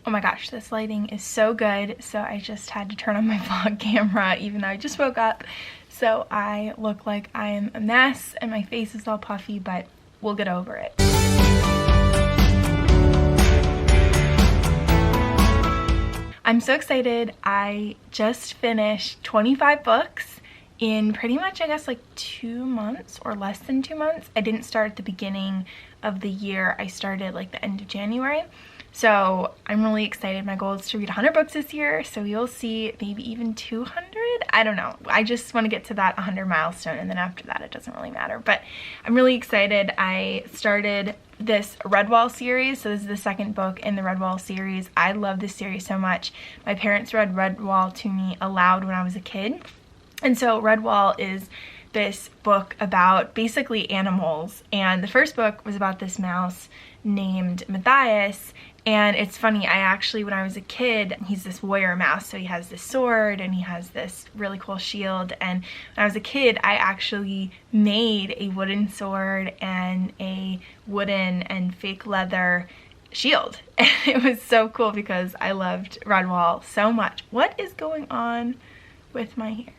Oh my gosh, this lighting is so good. So I just had to turn on my vlog camera even though I just woke up. So I look like I am a mess and my face is all puffy, but we'll get over it. I'm so excited. I just finished 25 books in pretty much, I guess, like 2 months or less than 2 months. I didn't start at the beginning of the year. I started like the end of January. So I'm really excited. My goal is to read 100 books this year. So you'll see maybe even 200. I don't know. I just want to get to that 100 milestone. And then after that, it doesn't really matter. But I'm really excited. I started this Redwall series. So this is the second book in the Redwall series. I love this series so much. My parents read Redwall to me aloud when I was a kid. And so Redwall is this book about basically animals. And the first book was about this mouse named Matthias. And it's funny, I actually, when I was a kid, he's this warrior mouse. So he has this sword and he has this really cool shield. And when I was a kid, I actually made a wooden sword and a wooden and fake leather shield. And it was so cool because I loved Redwall so much. What is going on with my hair?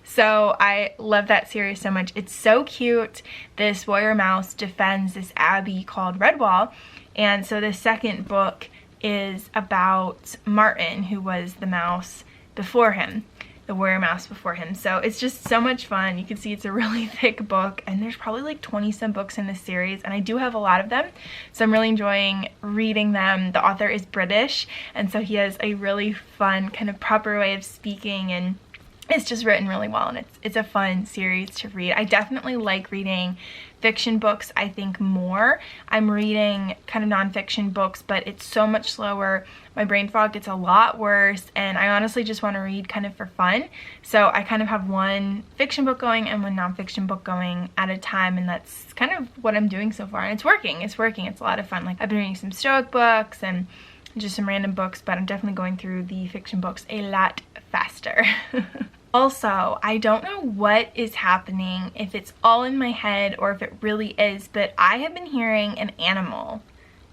So I love that series so much. It's so cute. This warrior mouse defends this abbey called Redwall. And so the second book is about Martin, who was the mouse before him, the warrior mouse before him. So it's just so much fun. You can see it's a really thick book and there's probably like 20 some books in this series and I do have a lot of them. So I'm really enjoying reading them. The author is British and so he has a really fun kind of proper way of speaking and it's just written really well and it's a fun series to read. I definitely like reading fiction books, I think, more. I'm reading kind of nonfiction books, but it's so much slower. My brain fog gets a lot worse and I honestly just want to read kind of for fun. So I kind of have one fiction book going and one nonfiction book going at a time and that's kind of what I'm doing so far and it's working. It's working. It's a lot of fun. Like I've been reading some Stoic books and just some random books, but I'm definitely going through the fiction books a lot faster. Also, I don't know what is happening, if it's all in my head or if it really is, but I have been hearing an animal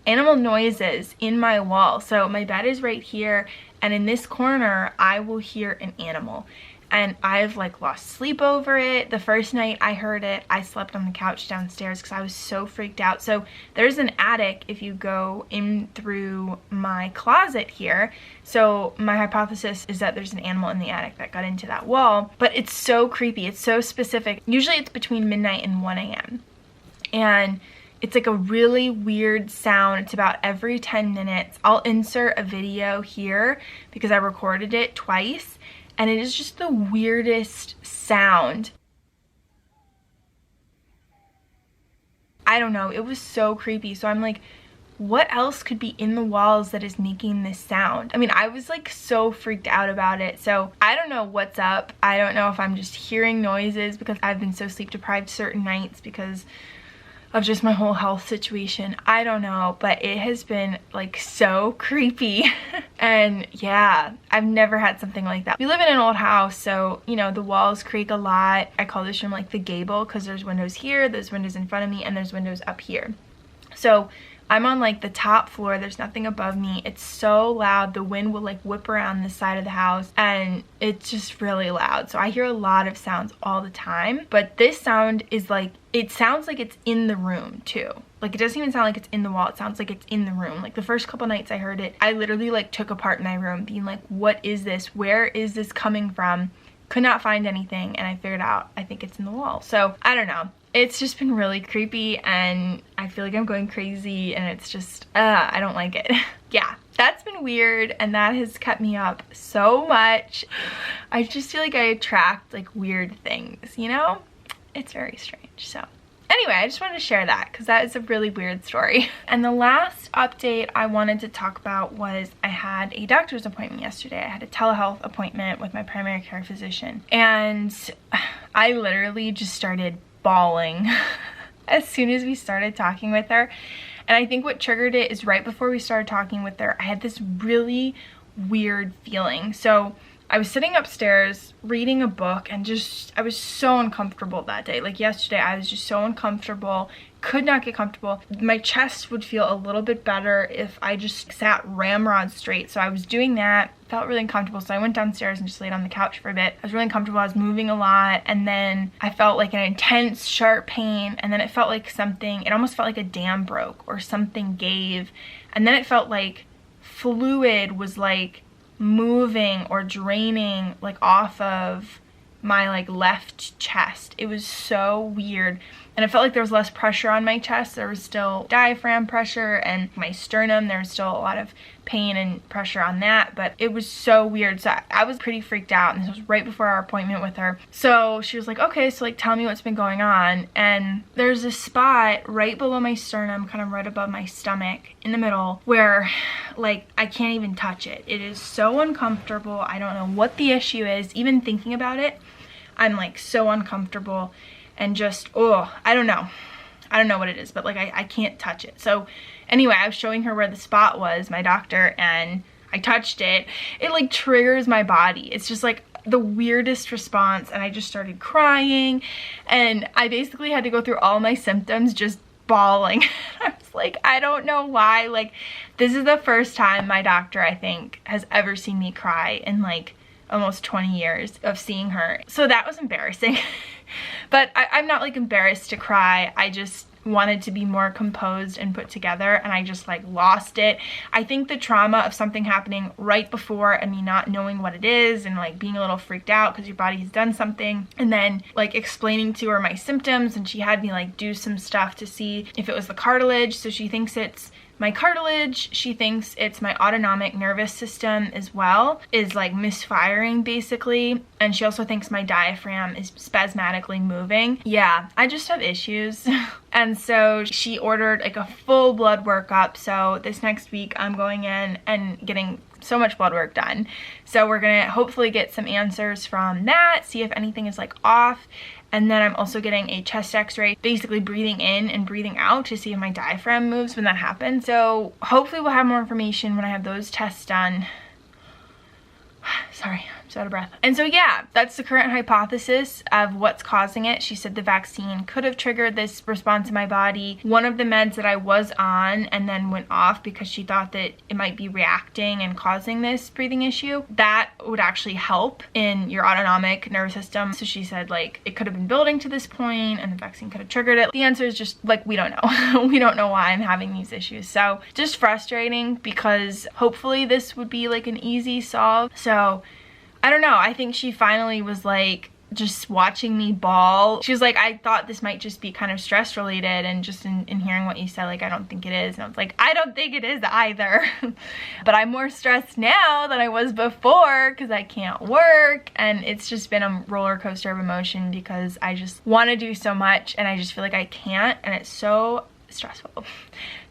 noises in my wall. So my bed is right here and in this corner, I will hear an animal. And I've like lost sleep over it. The first night I heard it, I slept on the couch downstairs because I was so freaked out. So there's an attic if you go in through my closet here. So my hypothesis is that there's an animal in the attic that got into that wall. But it's so creepy. It's so specific. Usually it's between midnight and 1 a.m. And it's like a really weird sound. It's about every 10 minutes. I'll insert a video here because I recorded it twice. And it is just the weirdest sound. I don't know, it was so creepy. So I'm like, what else could be in the walls that is making this sound? I mean, I was like so freaked out about it. So I don't know what's up. I don't know if I'm just hearing noises because I've been so sleep deprived certain nights because of just my whole health situation. I don't know, but it has been like so creepy. And yeah, I've never had something like that. We live in an old house, so you know, the walls creak a lot. I call this room like the gable because there's windows here, there's windows in front of me, and there's windows up here. So I'm on like the top floor, there's nothing above me. It's so loud, the wind will like whip around this side of the house and it's just really loud. So I hear a lot of sounds all the time, but this sound is like, it sounds like it's in the room too. Like it doesn't even sound like it's in the wall, it sounds like it's in the room. Like the first couple nights I heard it, I literally like took apart my room being like, what is this? Where is this coming from? Could not find anything and I figured out, I think it's in the wall. So I don't know. It's just been really creepy and I feel like I'm going crazy and it's just, I don't like it. Yeah, that's been weird and that has kept me up so much. I just feel like I attract like weird things, you know? It's very strange, so. Anyway, I just wanted to share that because that is a really weird story. And the last update I wanted to talk about was I had a doctor's appointment yesterday. I had a telehealth appointment with my primary care physician and I literally just started bawling as soon as we started talking with her. And I think what triggered it is right before we started talking with her, I had this really weird feeling. So I was sitting upstairs reading a book and I was so uncomfortable that day. Like yesterday, I was just so uncomfortable, could not get comfortable. My chest would feel a little bit better if I just sat ramrod straight. So I was doing that, felt really uncomfortable. So I went downstairs and just laid on the couch for a bit. I was really uncomfortable, I was moving a lot. And then I felt like an intense, sharp pain. And then it felt like it almost felt like a dam broke or something gave. And then it felt like fluid was like moving or draining like off of my like left chest. It was so weird, and it felt like there was less pressure on my chest. There was still diaphragm pressure, and my sternum, there was still a lot of pain and pressure on that, but it was so weird. So I was pretty freaked out, and this was right before our appointment with her. So she was like, okay, so like tell me what's been going on. And there's a spot right below my sternum, kind of right above my stomach in the middle, where like I can't even touch it. It is so uncomfortable. I don't know what the issue is. Even thinking about it, I'm like so uncomfortable and just, oh, I don't know what it is, but like I can't touch it. So anyway, I was showing her where the spot was, my doctor, and I touched it. It like triggers my body. It's just like the weirdest response, and I just started crying, and I basically had to go through all my symptoms just bawling. I was like, I don't know why. Like, this is the first time my doctor, I think, has ever seen me cry in like almost 20 years of seeing her. So that was embarrassing. But I'm not like embarrassed to cry. I just wanted to be more composed and put together, and I just like lost it. I think the trauma of something happening right before and me not knowing what it is and like being a little freaked out because your body has done something, and then like explaining to her my symptoms, and she had me like do some stuff to see if it was the cartilage. So she thinks it's my cartilage, she thinks it's my autonomic nervous system as well, is like misfiring basically. And she also thinks my diaphragm is spasmodically moving. Yeah, I just have issues. And so she ordered like a full blood workup. So this next week I'm going in and getting so much blood work done. So we're gonna hopefully get some answers from that, see if anything is like off. And then I'm also getting a chest x-ray, basically breathing in and breathing out to see if my diaphragm moves when that happens. So hopefully we'll have more information when I have those tests done. Sorry, I'm so out of breath. And so yeah, that's the current hypothesis of what's causing it. She said the vaccine could have triggered this response in my body. One of the meds that I was on and then went off because she thought that it might be reacting and causing this breathing issue, that would actually help in your autonomic nervous system. So she said like it could have been building to this point and the vaccine could have triggered it. The answer is just like, we don't know. We don't know why I'm having these issues. So just frustrating, because hopefully this would be like an easy solve. So I don't know, I think she finally was like just watching me bawl. She was like, I thought this might just be kind of stress related, and just in hearing what you said, like, I don't think it is. And I was like, I don't think it is either. But I'm more stressed now than I was before because I can't work, and it's just been a roller coaster of emotion because I just want to do so much and I just feel like I can't, and it's so stressful.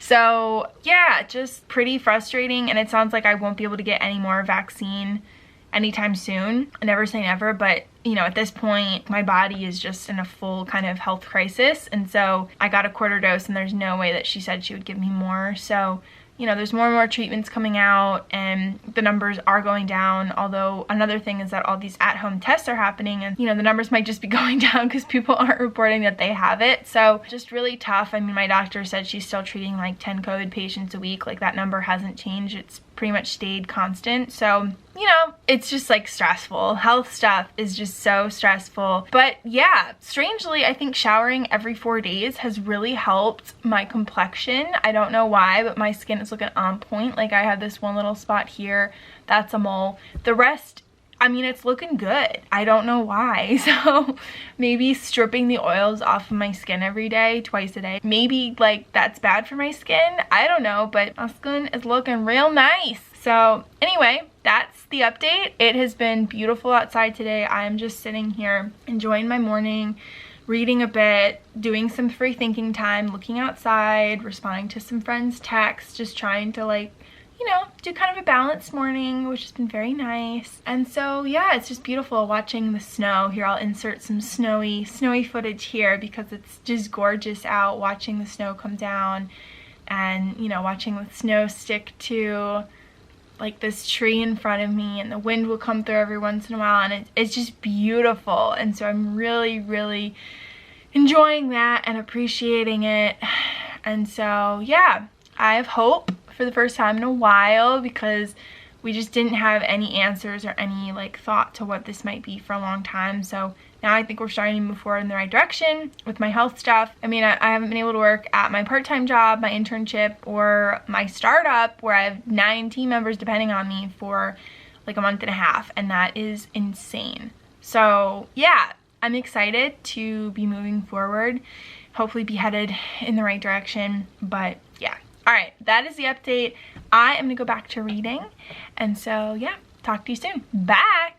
So yeah, just pretty frustrating, and it sounds like I won't be able to get any more vaccine anytime soon. I never say never, but you know, at this point my body is just in a full kind of health crisis, and so I got a quarter dose and there's no way that she said she would give me more. So you know, there's more and more treatments coming out and the numbers are going down. Although another thing is that all these at-home tests are happening, and you know, the numbers might just be going down because people aren't reporting that they have it. So just really tough. I mean, my doctor said she's still treating like 10 COVID patients a week. Like, that number hasn't changed. It's pretty much stayed constant. So you know, it's just like stressful. Health stuff is just so stressful. But yeah, strangely, I think showering every 4 days has really helped my complexion. I don't know why, but my skin is looking on point. Like, I have this one little spot here, that's a mole. The rest, I mean, it's looking good. I don't know why. So maybe stripping the oils off of my skin every day, twice a day, maybe like that's bad for my skin. I don't know, but my skin is looking real nice. So anyway, that's the update. It has been beautiful outside today. I'm just sitting here enjoying my morning, reading a bit, doing some free thinking time, looking outside, responding to some friends' texts, just trying to like, you know, do kind of a balanced morning, which has been very nice. And so yeah, it's just beautiful watching the snow. Here, I'll insert some snowy footage here because it's just gorgeous out, watching the snow come down and, you know, watching the snow stick to like this tree in front of me, and the wind will come through every once in a while, and it's just beautiful. And so I'm really, really enjoying that and appreciating it. And so yeah, I have hope for the first time in a while, because we just didn't have any answers or any like thought to what this might be for a long time. So now I think we're starting to move forward in the right direction with my health stuff. I mean, I haven't been able to work at my part-time job, my internship, or my startup where I have 9 team members depending on me for like a month and a half, and that is insane. So yeah, I'm excited to be moving forward, hopefully be headed in the right direction. But yeah, all right, that is the update. I am gonna go back to reading, and so yeah, talk to you soon. Bye.